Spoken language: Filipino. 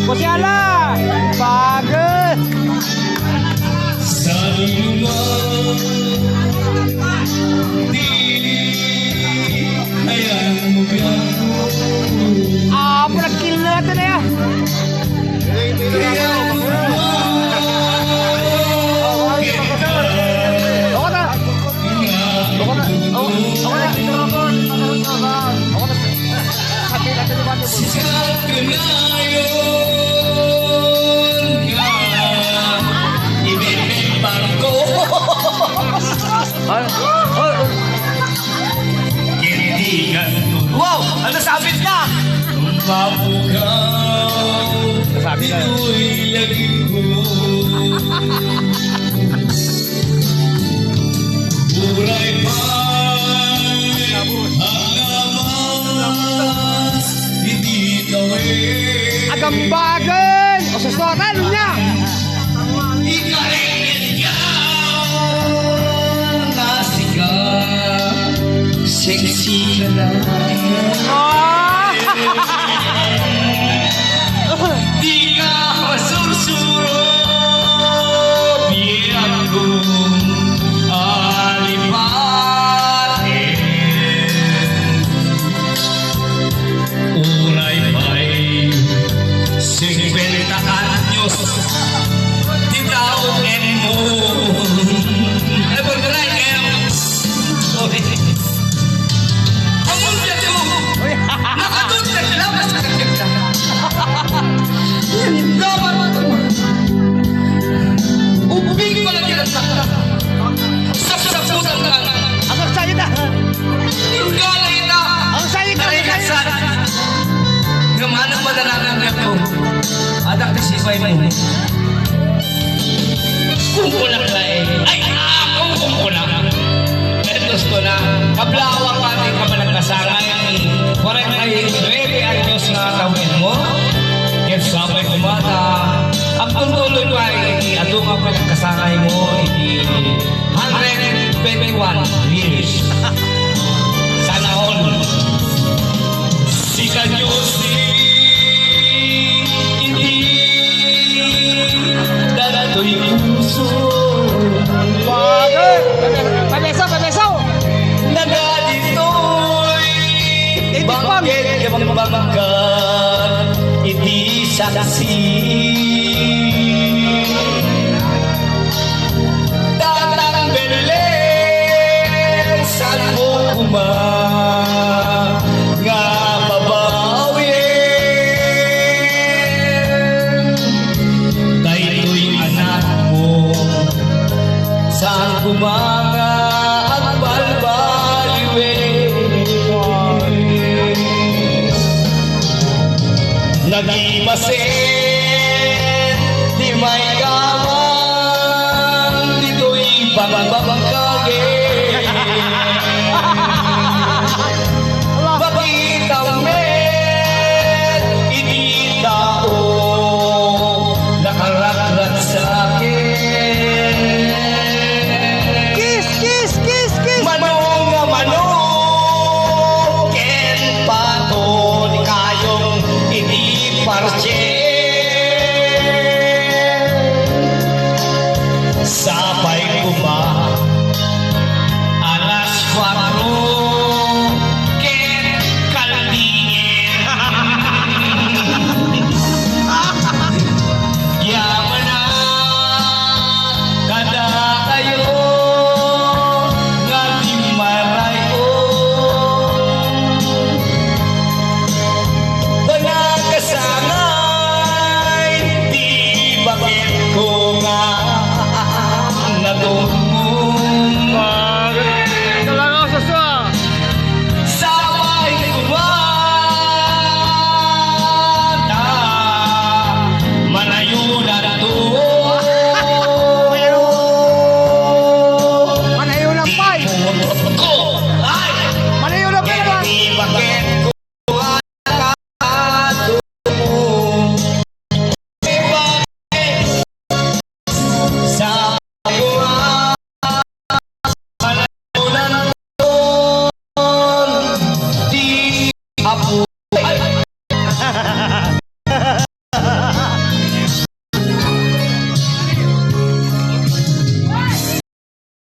Kusyala! Bagus! Ah, pula-kill natin na yan! Wow! Ano sabit na? Sabi na. Agambagan! O susuotan niya! Sexy ka na. Di ka masursuro. Bilang kong alipatin. Uray pa'y 50 anyos. Titawin mo. Ay, pagkaray kayo. Okay. Nakatutag labas sa kakita. Dapat ubing pa lang kita sa ka. Ang sakit na! Yung galay na. Ang sakit na! Narikasan. Gamano pa na namin ako. Adak na sibay mo. Kumpulang na eh. Ay, akong kumpulang. Etos ko na. Kablawang ating kamanagkasangay. 49 anyos na tawin mo. Kaya sabay kumata. Ang tuntuloy pa ay atong ang pinagkasangay mo ay 121 years. Sana all. Si Kanyosi hindi darato'y puso. Bagay! Pabeso! Pabeso! Nagalito'y bakit yung bangkat hindi saksi. Tatang Belen saan mo nga babawin. Dahil'y anak mo saan kumanga at balbaliwin. Nag-imasin, di may kaman, dito'y pambabangkagin. Bakit ang met, hindi tao, nakarakrat sa akin. Kiss! Kiss! Kiss! Kiss! Manong nga manong, ken paton kayong hindi parche.